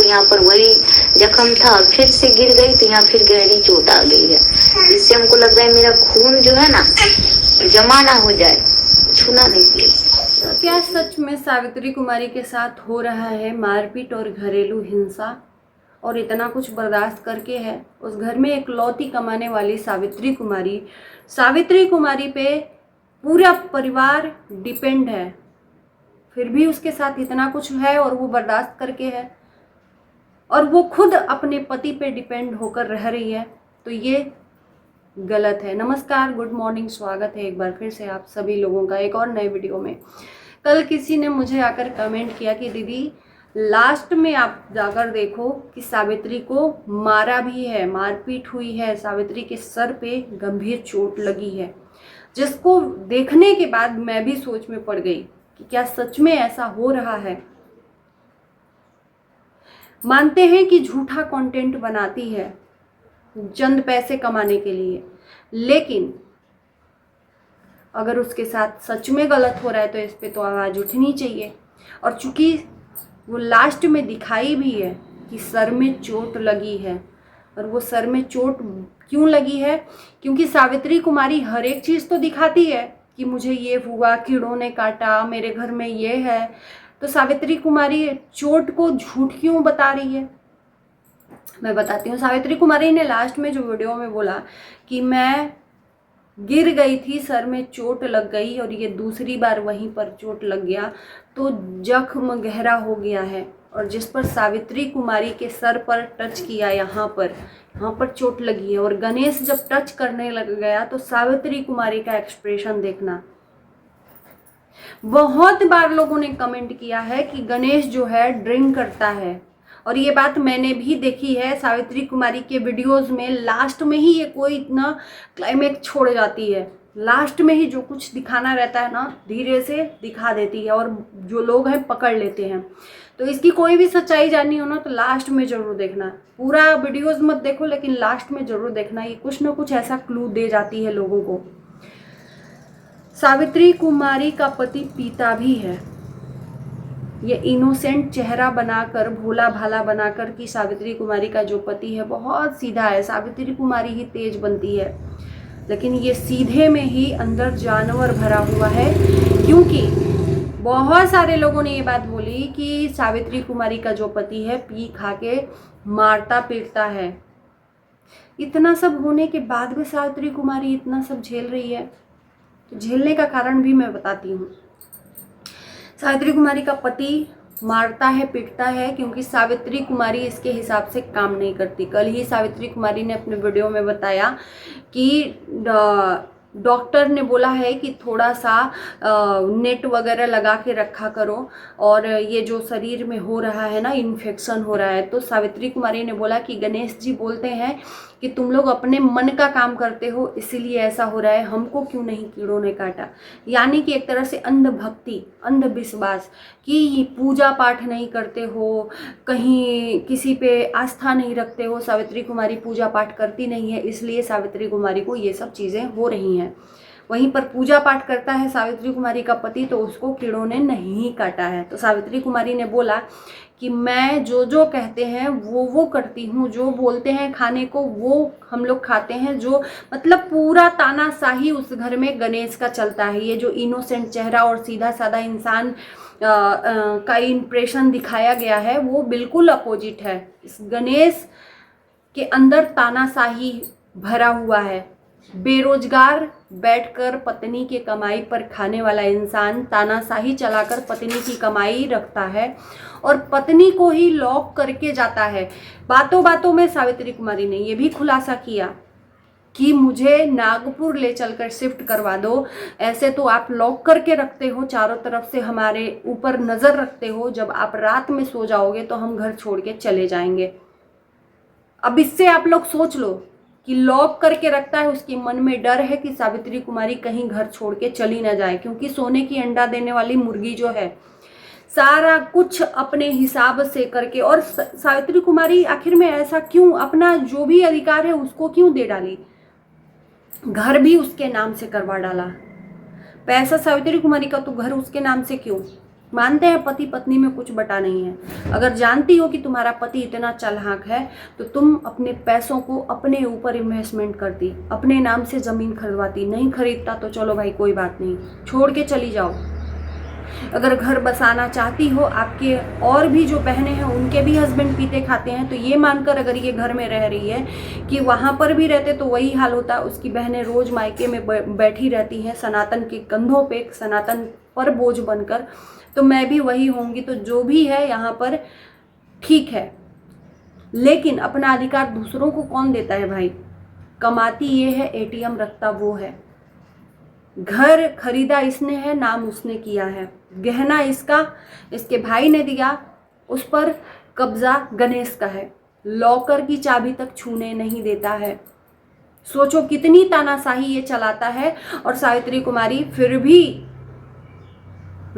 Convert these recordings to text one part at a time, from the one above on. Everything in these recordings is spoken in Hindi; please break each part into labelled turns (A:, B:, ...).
A: यहाँ पर वही जख्म था, फिर से गिर गई तो यहाँ फिर गहरी चोट आ गई है। इससे हमको लग रहा है मेरा खून जो है ना जमा ना हो जाए, छूना नहीं प्लीज।
B: क्या सच में सावित्री कुमारी के साथ हो रहा है मारपीट और घरेलू हिंसा, और इतना कुछ बर्दाश्त करके है? उस घर में इकलौती कमाने वाली सावित्री कुमारी पे पूरा परिवार डिपेंड है, फिर भी उसके साथ इतना कुछ है और वो बर्दाश्त करके है, और वो खुद अपने पति पे डिपेंड होकर रह रही है, तो ये गलत है। नमस्कार, गुड मॉर्निंग, स्वागत है एक बार फिर से आप सभी लोगों का एक और नए वीडियो में। कल किसी ने मुझे आकर कमेंट किया कि दीदी लास्ट में आप जाकर देखो कि सावित्री को मारा भी है, मारपीट हुई है, सावित्री के सर पे गंभीर चोट लगी है, जिसको देखने के बाद मैं भी सोच में पड़ गई कि क्या सच में ऐसा हो रहा है। मानते हैं कि झूठा कंटेंट बनाती है चंद पैसे कमाने के लिए, लेकिन अगर उसके साथ सच में गलत हो रहा है तो इस पे तो आवाज़ उठनी चाहिए। और चूंकि वो लास्ट में दिखाई भी है कि सर में चोट लगी है, और वो सर में चोट क्यों लगी है, क्योंकि सावित्री कुमारी हर एक चीज़ तो दिखाती है कि मुझे ये हुआ, कीड़ों ने काटा, मेरे घर में ये है, तो सावित्री कुमारी चोट को झूठ क्यों बता रही है? मैं बताती हूँ। सावित्री कुमारी ने लास्ट में जो वीडियो में बोला कि मैं गिर गई थी, सर में चोट लग गई और ये दूसरी बार वहीं पर चोट लग गया, तो जख्म गहरा हो गया है, और जिस पर सावित्री कुमारी के सर पर टच किया, यहाँ पर चोट लगी है। और गणेश जब टच करने लग गया तो सावित्री कुमारी का एक्सप्रेशन देखना। बहुत बार लोगों ने कमेंट किया है कि गणेश जो है ड्रिंक करता है, और ये बात मैंने भी देखी है सावित्री कुमारी के वीडियोस में। लास्ट में ही ये कोई इतना क्लाइमेक्स छोड़ जाती है, लास्ट में ही जो कुछ दिखाना रहता है ना धीरे से दिखा देती है, और जो लोग हैं पकड़ लेते हैं। तो इसकी कोई भी सच्चाई जाननी हो ना तो लास्ट में ज़रूर देखना, पूरा वीडियोज़ मत देखो लेकिन लास्ट में ज़रूर देखना, ये कुछ ना कुछ ऐसा क्लू दे जाती है लोगों को। सावित्री कुमारी का पति पीता भी है। ये इनोसेंट चेहरा बनाकर, भोला भाला बनाकर कि सावित्री कुमारी का जो पति है बहुत सीधा है, सावित्री कुमारी ही तेज बनती है, लेकिन ये सीधे में ही अंदर जानवर भरा हुआ है। क्योंकि बहुत सारे लोगों ने ये बात बोली कि सावित्री कुमारी का जो पति है पी खा के मारता पीटता है। इतना सब होने के बाद भी सावित्री कुमारी इतना सब झेल रही है, तो झेलने का कारण भी मैं बताती हूँ। सावित्री कुमारी का पति मारता है, पीटता है, क्योंकि सावित्री कुमारी इसके हिसाब से काम नहीं करती। कल ही सावित्री कुमारी ने अपने वीडियो में बताया कि डॉक्टर ने बोला है कि थोड़ा सा नेट वगैरह लगा के रखा करो, और ये जो शरीर में हो रहा है ना, इन्फेक्शन हो रहा है। तो सावित्री कुमारी ने बोला कि गणेश जी बोलते हैं कि तुम लोग अपने मन का काम करते हो इसीलिए ऐसा हो रहा है, हमको क्यों नहीं कीड़ों ने काटा। यानी कि एक तरह से अंधभक्ति, अंधविश्वास, कि पूजा पाठ नहीं करते हो, कहीं किसी पे आस्था नहीं रखते हो। सावित्री कुमारी पूजा पाठ करती नहीं है, इसलिए सावित्री कुमारी को ये सब चीज़ें हो रही हैं। वहीं पर पूजा पाठ करता है सावित्री कुमारी का पति, तो उसको कीड़ों ने नहीं काटा है। तो सावित्री कुमारी ने बोला कि मैं जो जो कहते हैं वो करती हूँ, जो बोलते हैं खाने को वो हम लोग खाते हैं, जो मतलब पूरा तानाशाही उस घर में गणेश का चलता है। ये जो इनोसेंट चेहरा और सीधा साधा इंसान का इंप्रेशन दिखाया गया है वो बिल्कुल अपोजिट है। इस गणेश के अंदर तानाशाही भरा हुआ है। बेरोजगार बैठकर पत्नी के कमाई पर खाने वाला इंसान तानाशाही चलाकर पत्नी की कमाई रखता है और पत्नी को ही लॉक करके जाता है। बातों बातों में सावित्री कुमारी ने यह भी खुलासा किया कि मुझे नागपुर ले चलकर शिफ्ट करवा दो, ऐसे तो आप लॉक करके रखते हो, चारों तरफ से हमारे ऊपर नज़र रखते हो, जब आप रात में सो जाओगे तो हम घर छोड़ के चले जाएंगे। अब इससे आप लोग सोच लो कि लॉक करके रखता है, उसके मन में डर है कि सावित्री कुमारी कहीं घर छोड़ के चली ना जाए, क्योंकि सोने की अंडा देने वाली मुर्गी जो है सारा कुछ अपने हिसाब से करके। और सावित्री कुमारी आखिर में ऐसा क्यों, अपना जो भी अधिकार है उसको क्यों दे डाली, घर भी उसके नाम से करवा डाला। पैसा सावित्री कुमारी का तो घर उसके नाम से क्यों, मानते हैं पति पत्नी में कुछ बटा नहीं है। अगर जानती हो कि तुम्हारा पति इतना चालाक है तो तुम अपने पैसों को अपने ऊपर इन्वेस्टमेंट करती, अपने नाम से ज़मीन खरीदवाती। नहीं खरीदता तो चलो भाई कोई बात नहीं, छोड़ के चली जाओ। अगर घर बसाना चाहती हो, आपके और भी जो बहनें हैं उनके भी हस्बैंड पीते खाते हैं, तो ये मानकर अगर ये घर में रह रही है कि वहाँ पर भी रहते तो वही हाल होता, उसकी बहनें रोज़ मायके में बैठी रहती हैं सनातन के कंधों पे, सनातन पर बोझ बनकर, तो मैं भी वही होंगी। तो जो भी है यहाँ पर ठीक है, लेकिन अपना अधिकार दूसरों को कौन देता है भाई? कमाती ये है, एटीएम रखता वो है। घर खरीदा इसने है, नाम उसने किया है। गहना इसका, इसके भाई ने दिया, उस पर कब्जा गणेश का है। लॉकर की चाबी तक छूने नहीं देता है। सोचो कितनी तानाशाही ये चलाता है, और सावित्री कुमारी फिर भी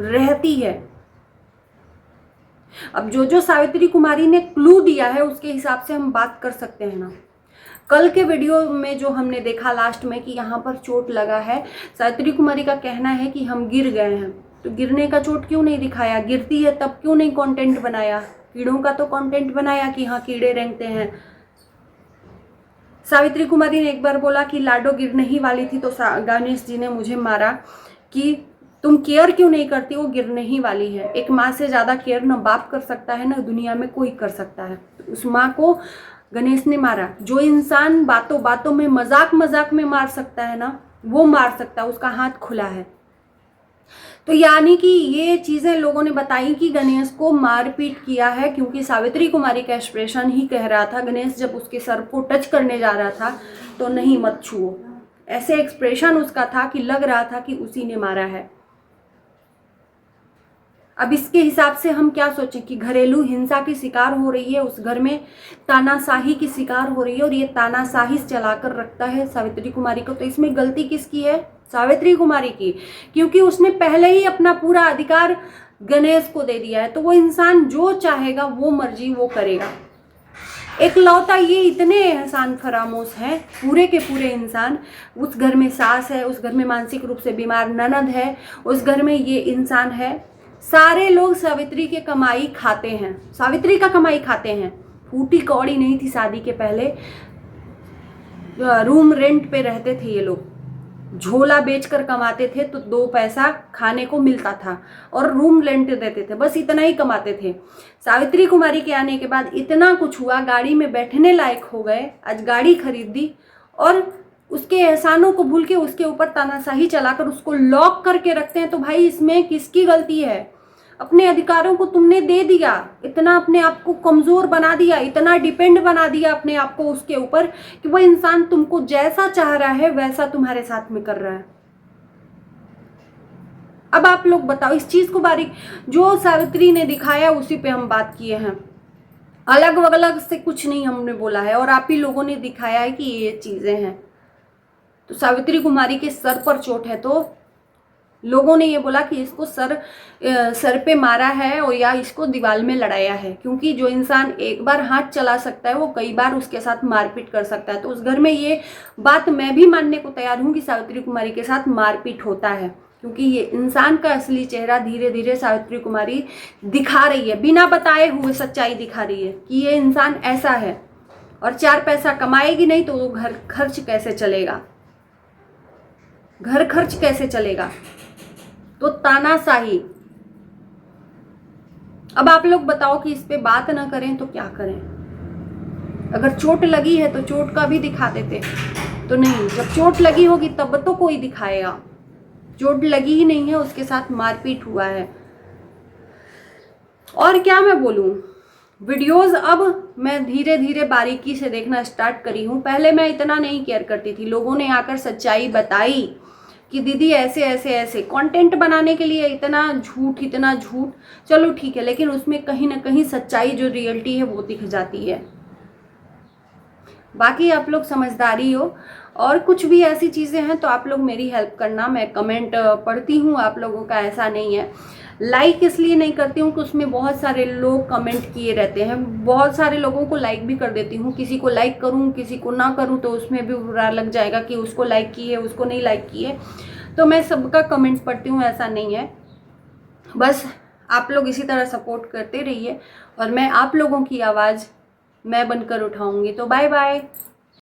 B: रहती है। अब जो सावित्री कुमारी ने क्लू दिया है उसके हिसाब से हम बात कर सकते हैं ना। कल के वीडियो में जो हमने देखा लास्ट में कि यहाँ पर चोट लगा है, सावित्री कुमारी का कहना है कि हम गिर गए हैं, तो गिरने का चोट क्यों नहीं दिखाया? गिरती है तब क्यों नहीं कंटेंट बनाया? कीड़ों का तो कंटेंट बनाया कि हाँ कीड़े रेंगते हैं। सावित्री कुमारी ने एक बार बोला कि लाडो गिरने ही वाली थी तो गणेश जी ने मुझे मारा कि तुम केयर क्यों नहीं करती, वो गिरने ही वाली है। एक माँ से ज़्यादा केयर न बाप कर सकता है, न दुनिया में कोई कर सकता है। उस माँ को गणेश ने मारा। जो इंसान बातों बातों में मजाक में मार सकता है ना, वो मार सकता है, उसका हाथ खुला है। तो यानी कि ये चीज़ें लोगों ने बताई कि गणेश को मारपीट किया है, क्योंकि सावित्री कुमारी का एक्सप्रेशन ही कह रहा था, गणेश जब उसके सर को टच करने जा रहा था तो नहीं मत छुओ, ऐसे एक्सप्रेशन उसका था कि लग रहा था कि उसी ने मारा है। अब इसके हिसाब से हम क्या सोचें कि घरेलू हिंसा की शिकार हो रही है, उस घर में तानाशाही की शिकार हो रही है, और ये तानाशाही चलाकर रखता है सावित्री कुमारी को। तो इसमें गलती किसकी है? सावित्री कुमारी की, क्योंकि उसने पहले ही अपना पूरा अधिकार गणेश को दे दिया है। तो वो इंसान जो चाहेगा वो मर्जी वो करेगा। एकलौता ये इतने एहसान फरामोश हैं पूरे के पूरे इंसान। उस घर में सास है, उस घर में मानसिक रूप से बीमार ननद है, उस घर में ये इंसान है। सारे लोग सावित्री के कमाई खाते हैं, सावित्री का कमाई खाते हैं। फूटी कौड़ी नहीं थी शादी के पहले, रूम रेंट पे रहते थे ये लोग, झोला बेचकर कमाते थे तो 2 पैसा खाने को मिलता था और रूम रेंट देते थे, बस इतना ही कमाते थे। सावित्री कुमारी के आने के बाद इतना कुछ हुआ, गाड़ी में बैठने लायक हो गए, आज गाड़ी खरीद दी, और उसके एहसानों को भूल के उसके ऊपर तानाशाही चलाकर उसको लॉक करके रखते हैं। तो भाई इसमें किसकी गलती है? अपने अधिकारों को तुमने दे दिया, इतना अपने आप को कमजोर बना दिया, इतना डिपेंड बना दिया अपने आप को उसके ऊपर कि वो इंसान तुमको जैसा चाह रहा है वैसा तुम्हारे साथ में कर रहा है। अब आप लोग बताओ, इस चीज को बारीक जो सावित्री ने दिखाया उसी पे हम बात किए हैं, अलग अलग से कुछ नहीं हमने बोला है, और आप ही लोगों ने दिखाया है कि ये चीजें हैं। तो सावित्री कुमारी के सर पर चोट है तो लोगों ने ये बोला कि इसको सर पे मारा है और या इसको दीवार में लड़ाया है, क्योंकि जो इंसान एक बार हाथ चला सकता है वो कई बार उसके साथ मारपीट कर सकता है। तो उस घर में ये बात मैं भी मानने को तैयार हूँ कि सावित्री कुमारी के साथ मारपीट होता है, क्योंकि ये इंसान का असली चेहरा धीरे धीरे सावित्री कुमारी दिखा रही है, बिना बताए हुए सच्चाई दिखा रही है कि ये इंसान ऐसा है, और 4 पैसा कमाएगी नहीं तो वो घर खर्च कैसे चलेगा, घर खर्च कैसे चलेगा? तो तानाशाही। अब आप लोग बताओ कि इस पे बात ना करें तो क्या करें? अगर चोट लगी है तो चोट का भी दिखा देते, तो नहीं, जब चोट लगी होगी तब तो कोई दिखाएगा। चोट लगी ही नहीं है, उसके साथ मारपीट हुआ है। और क्या मैं बोलूं, वीडियोस अब मैं धीरे धीरे बारीकी से देखना स्टार्ट करी हूँ। पहले मैं इतना नहीं केयर करती थी, लोगों ने आकर सच्चाई बताई कि दीदी ऐसे ऐसे ऐसे कंटेंट बनाने के लिए इतना झूठ, चलो ठीक है, लेकिन उसमें कहीं ना कहीं सच्चाई जो रियलिटी है वो दिख जाती है। बाकी आप लोग समझदारी हो, और कुछ भी ऐसी चीज़ें हैं तो आप लोग मेरी हेल्प करना। मैं कमेंट पढ़ती हूँ, आप लोगों का ऐसा नहीं है। लाइक इसलिए नहीं करती हूँ कि उसमें बहुत सारे लोग कमेंट किए रहते हैं, बहुत सारे लोगों को लाइक भी कर देती हूँ। किसी को लाइक करूँ किसी को ना करूँ तो उसमें भी बुरा लग जाएगा कि उसको लाइक की है उसको नहीं लाइक की है। तो मैं सबका कमेंट्स पढ़ती हूँ, ऐसा नहीं है। बस आप लोग इसी तरह सपोर्ट करते रहिए और मैं आप लोगों की आवाज़ मैं बनकर उठाऊंगी। तो बाय बाय।